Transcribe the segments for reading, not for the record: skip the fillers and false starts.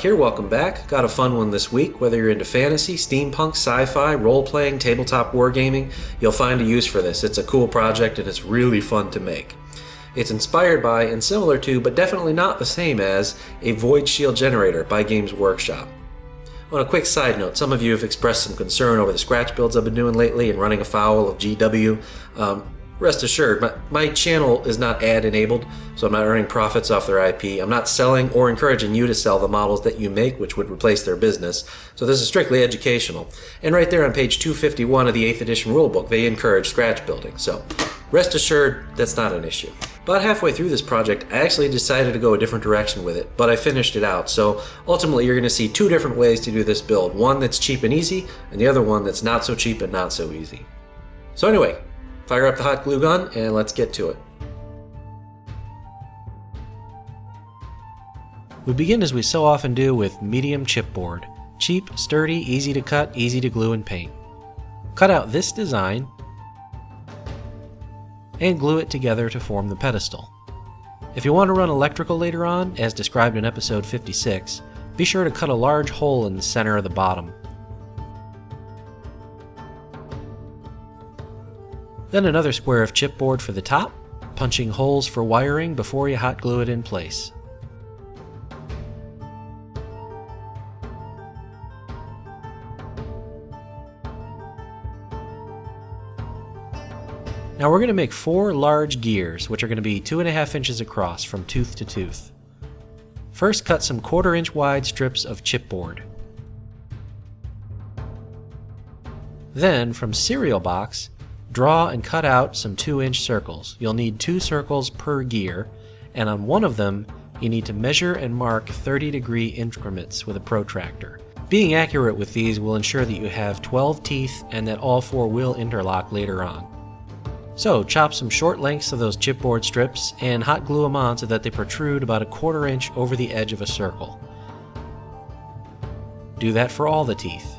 Wyloch here, welcome back. Got a fun one this week. Whether you're into fantasy, steampunk, sci-fi, role-playing, tabletop wargaming, you'll find a use for this. It's a cool project and it's really fun to make. It's inspired by and similar to, but definitely not the same as, a void shield generator by Games Workshop. On a quick side note, some of you have expressed some concern over the scratch builds I've been doing lately and running afoul of GW. Rest assured, my channel is not ad enabled, so I'm not earning profits off their IP. I'm not selling or encouraging you to sell the models that you make, which would replace their business. So this is strictly educational. And right there on page 251 of the 8th edition rulebook, they encourage scratch building. So rest assured, that's not an issue. About halfway through this project, I actually decided to go a different direction with it, but I finished it out. So ultimately, you're going to see two different ways to do this build. One that's cheap and easy, and the other one that's not so cheap and not so easy. So anyway, fire up the hot glue gun and let's get to it. We begin as we so often do with medium chipboard. Cheap, sturdy, easy to cut, easy to glue and paint. Cut out this design and glue it together to form the pedestal. If you want to run electrical later on, as described in episode 56, be sure to cut a large hole in the center of the bottom. Then another square of chipboard for the top, punching holes for wiring before you hot glue it in place. Now we're going to make 4 large gears, which are going to be 2.5 inches across from tooth to tooth. First, cut some 1/4 inch wide strips of chipboard. Then, from cereal box, draw and cut out some 2-inch circles. You'll need 2 circles per gear, and on one of them, you need to measure and mark 30-degree increments with a protractor. Being accurate with these will ensure that you have 12 teeth and that all 4 will interlock later on. So, chop some short lengths of those chipboard strips and hot glue them on so that they protrude about 1/4 inch over the edge of a circle. Do that for all the teeth.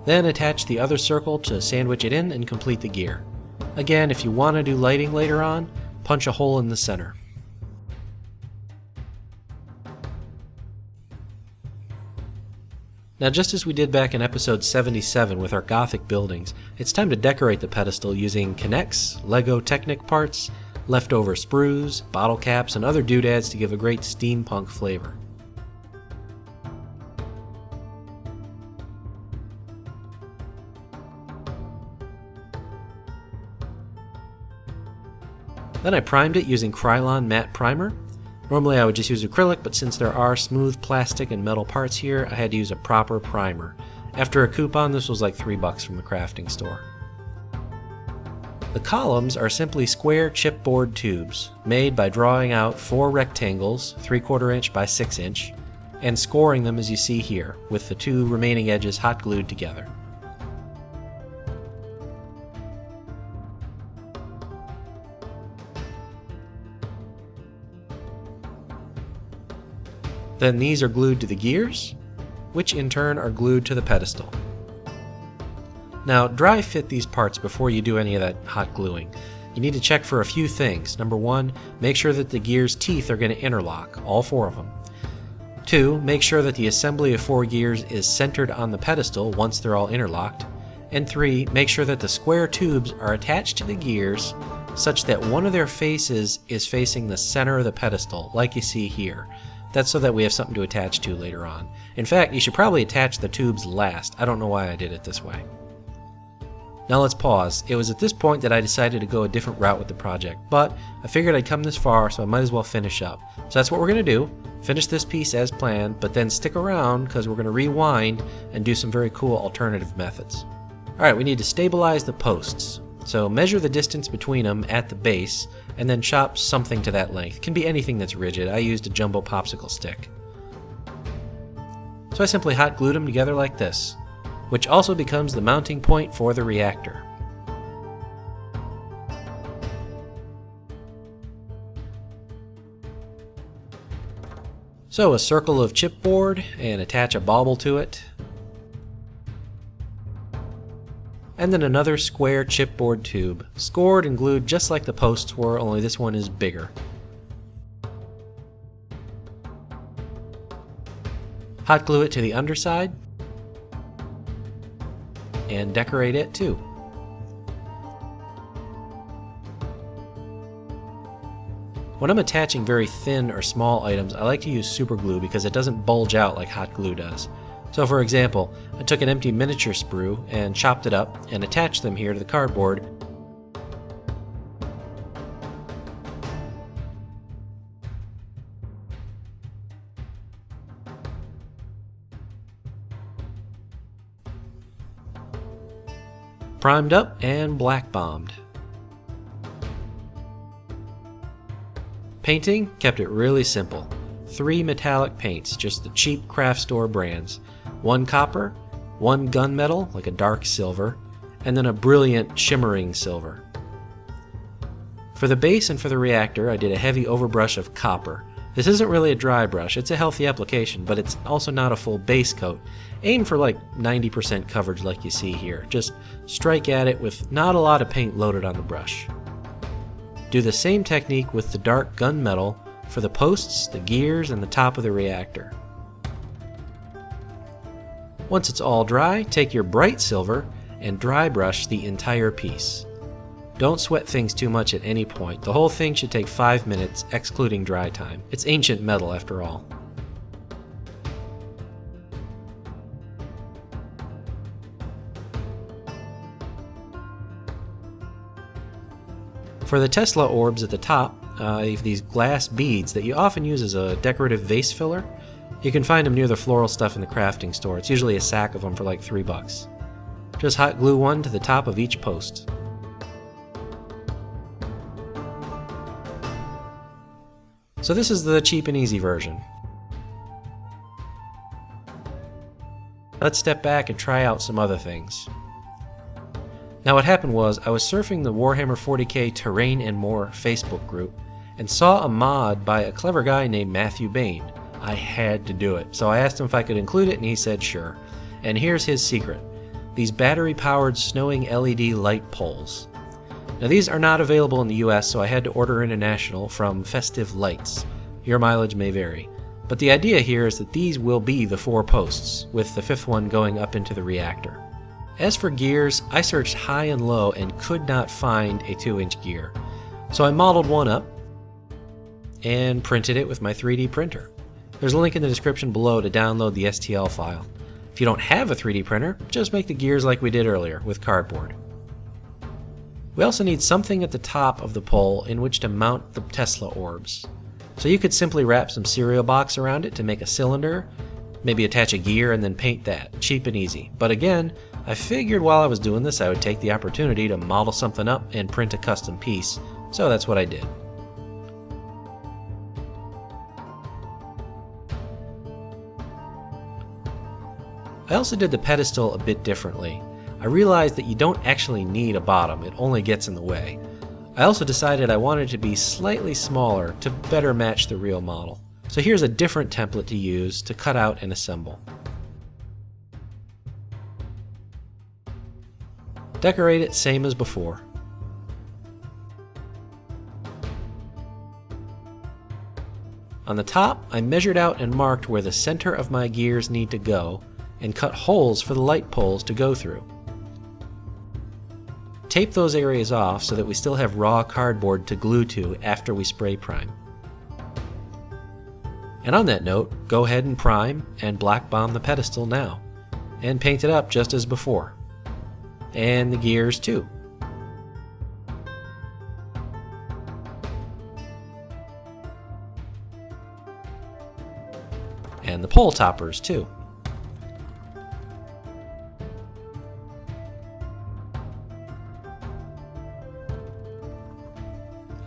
Then attach the other circle to sandwich it in and complete the gear. Again, if you want to do lighting later on, punch a hole in the center. Now, just as we did back in episode 77 with our Gothic buildings, it's time to decorate the pedestal using K'NEX, Lego Technic parts, leftover sprues, bottle caps, and other doodads to give a great steampunk flavor. Then I primed it using Krylon matte primer. Normally I would just use acrylic, but since there are smooth plastic and metal parts here, I had to use a proper primer. After a coupon, this was like $3 from the crafting store. The columns are simply square chipboard tubes, made by drawing out 4 rectangles, 3/4 inch by 6 inch, and scoring them as you see here, with the 2 remaining edges hot glued together. Then these are glued to the gears, which in turn are glued to the pedestal. Now, dry fit these parts before you do any of that hot gluing. You need to check for a few things. Number 1, make sure that the gears' teeth are going to interlock, all 4 of them. 2, make sure that the assembly of 4 gears is centered on the pedestal once they're all interlocked. And 3, make sure that the square tubes are attached to the gears such that one of their faces is facing the center of the pedestal, like you see here. That's so that we have something to attach to later on. In fact, you should probably attach the tubes last. I don't know why I did it this way. Now let's pause. It was at this point that I decided to go a different route with the project, but I figured I'd come this far, so I might as well finish up. So that's what we're going to do. Finish this piece as planned, but then stick around because we're going to rewind and do some very cool alternative methods. Alright, we need to stabilize the posts. So measure the distance between them at the base, and then chop something to that length. It can be anything that's rigid. I used a jumbo popsicle stick. So I simply hot glued them together like this, which also becomes the mounting point for the reactor. So a circle of chipboard and attach a bauble to it. And then another square chipboard tube, scored and glued just like the posts were, only this one is bigger. Hot glue it to the underside and decorate it too. When I'm attaching very thin or small items, I like to use super glue because it doesn't bulge out like hot glue does. So for example, I took an empty miniature sprue and chopped it up and attached them here to the cardboard. Primed up and black bombed. Painting kept it really simple. 3 metallic paints, just the cheap craft store brands. 1 copper, 1 gunmetal, like a dark silver, and then a brilliant shimmering silver. For the base and for the reactor, I did a heavy overbrush of copper. This isn't really a dry brush, it's a healthy application, but it's also not a full base coat. Aim for like 90% coverage like you see here. Just strike at it with not a lot of paint loaded on the brush. Do the same technique with the dark gunmetal for the posts, the gears, and the top of the reactor. Once it's all dry, take your bright silver and dry brush the entire piece. Don't sweat things too much at any point. The whole thing should take 5 minutes, excluding dry time. It's ancient metal after all. For the Tesla orbs at the top, I have these glass beads that you often use as a decorative vase filler. You can find them near the floral stuff in the crafting store. It's usually a sack of them for like $3. Just hot glue one to the top of each post. So this is the cheap and easy version. Let's step back and try out some other things. Now what happened was, I was surfing the Warhammer 40k Terrain and More Facebook group and saw a mod by a clever guy named Matthew Bain. I had to do it, so I asked him if I could include it and he said sure. And here's his secret. These battery-powered snowing LED light poles. Now these are not available in the US, so I had to order international from Festive Lights. Your mileage may vary. But the idea here is that these will be the 4 posts, with the 5th one going up into the reactor. As for gears, I searched high and low and could not find a 2-inch gear. So I modeled one up and printed it with my 3D printer. There's a link in the description below to download the STL file. If you don't have a 3D printer, just make the gears like we did earlier with cardboard. We also need something at the top of the pole in which to mount the Tesla orbs. So you could simply wrap some cereal box around it to make a cylinder, maybe attach a gear and then paint that. Cheap and easy. But again, I figured while I was doing this I would take the opportunity to model something up and print a custom piece, so that's what I did. I also did the pedestal a bit differently. I realized that you don't actually need a bottom, it only gets in the way. I also decided I wanted it to be slightly smaller to better match the real model. So here's a different template to use to cut out and assemble. Decorate it same as before. On the top, I measured out and marked where the center of my gears need to go and cut holes for the light poles to go through. Tape those areas off so that we still have raw cardboard to glue to after we spray prime. And on that note, go ahead and prime and black bomb the pedestal now, and paint it up just as before. And the gears too. And the pole toppers too.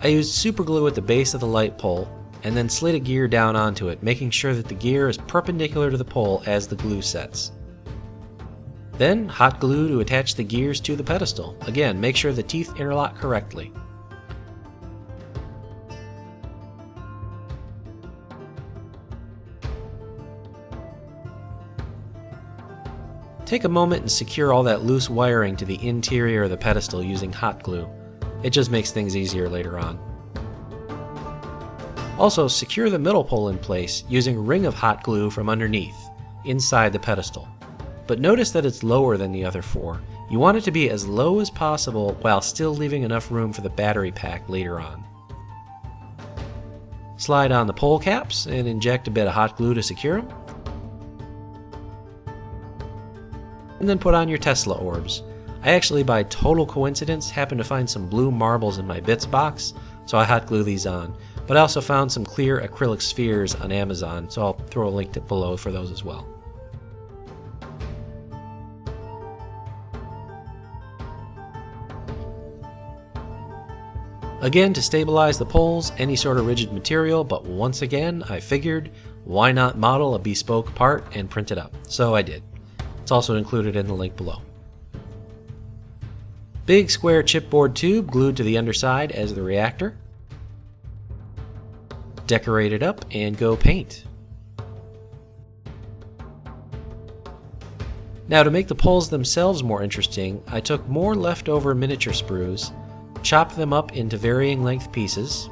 I used super glue at the base of the light pole and then slid a gear down onto it, making sure that the gear is perpendicular to the pole as the glue sets. Then hot glue to attach the gears to the pedestal. Again, make sure the teeth interlock correctly. Take a moment and secure all that loose wiring to the interior of the pedestal using hot glue. It just makes things easier later on. Also, secure the middle pole in place using a ring of hot glue from underneath. inside the pedestal. But notice that it's lower than the other 4. You want it to be as low as possible while still leaving enough room for the battery pack later on. Slide on the pole caps and inject a bit of hot glue to secure them. And then put on your Tesla orbs. I actually, by total coincidence, happened to find some blue marbles in my bits box, so I hot glue these on. But I also found some clear acrylic spheres on Amazon, so I'll throw a link below for those as well. Again, to stabilize the poles, any sort of rigid material, but once again, I figured, why not model a bespoke part and print it up? So I did. It's also included in the link below. Big square chipboard tube glued to the underside as the reactor. Decorate it up and go paint. Now, to make the poles themselves more interesting, I took more leftover miniature sprues, chopped them up into varying length pieces,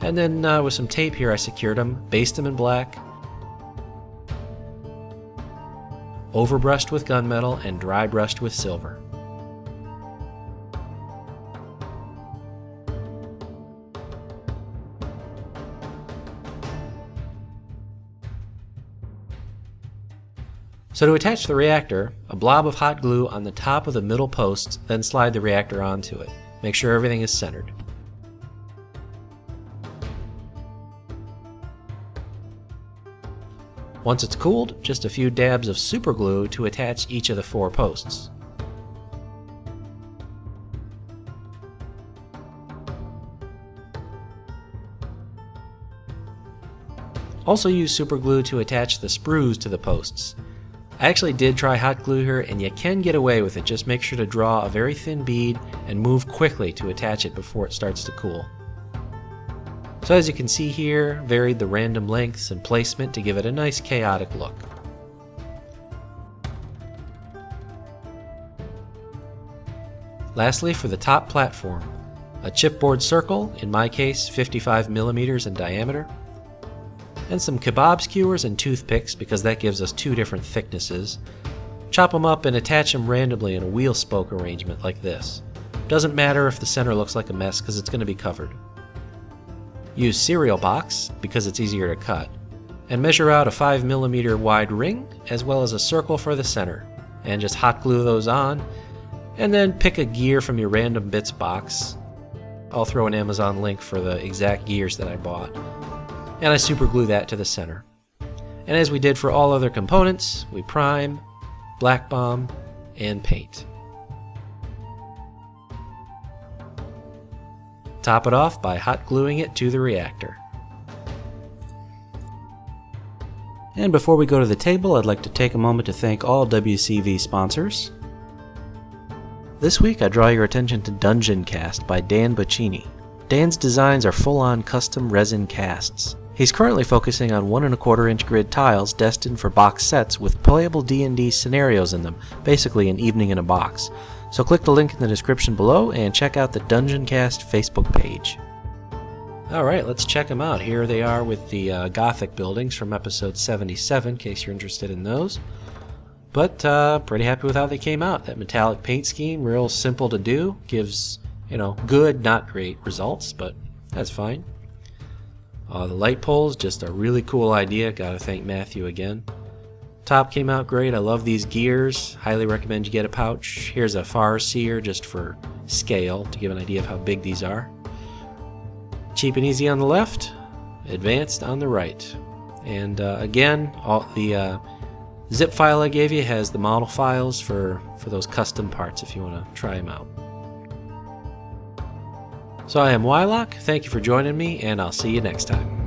and then with some tape here I secured them, based them in black, overbrushed with gunmetal, and dry brushed with silver. So to attach the reactor, a blob of hot glue on the top of the middle posts, then slide the reactor onto it. Make sure everything is centered. Once it's cooled, just a few dabs of super glue to attach each of the 4 posts. Also use super glue to attach the sprues to the posts. I actually did try hot glue here, and you can get away with it. Just make sure to draw a very thin bead and move quickly to attach it before it starts to cool. So as you can see here, varied the random lengths and placement to give it a nice chaotic look. Lastly, for the top platform, a chipboard circle, in my case 55 millimeters in diameter, and some kebab skewers and toothpicks because that gives us 2 different thicknesses. Chop them up and attach them randomly in a wheel spoke arrangement like this. Doesn't matter if the center looks like a mess because it's going to be covered. Use cereal box because it's easier to cut, and measure out a 5 millimeter wide ring as well as a circle for the center, and just hot glue those on, and then pick a gear from your random bits box. I'll throw an Amazon link for the exact gears that I bought. And I super glue that to the center. And as we did for all other components, we prime, black bomb, and paint. Top it off by hot gluing it to the reactor. And before we go to the table, I'd like to take a moment to thank all WCV sponsors. This week I draw your attention to Dungeon Cast by Dan Boccini. Dan's designs are full-on custom resin casts. He's currently focusing on 1 1/4 inch grid tiles destined for box sets with playable D&D scenarios in them, basically an evening in a box. So click the link in the description below and check out the Dungeon Cast Facebook page. Alright, let's check them out. Here they are with the Gothic buildings from episode 77, in case you're interested in those. But pretty happy with how they came out. That metallic paint scheme, real simple to do, gives, good, not great results, but that's fine. The light poles, just a really cool idea. Gotta thank Matthew again. Top came out great. I love these gears. Highly recommend you get a pouch. Here's a far seer just for scale to give an idea of how big these are. Cheap and easy on the left, advanced on the right. And again, all the zip file I gave you has the model files for those custom parts if you want to try them out. So I am Wyloch, thank you for joining me, and I'll see you next time.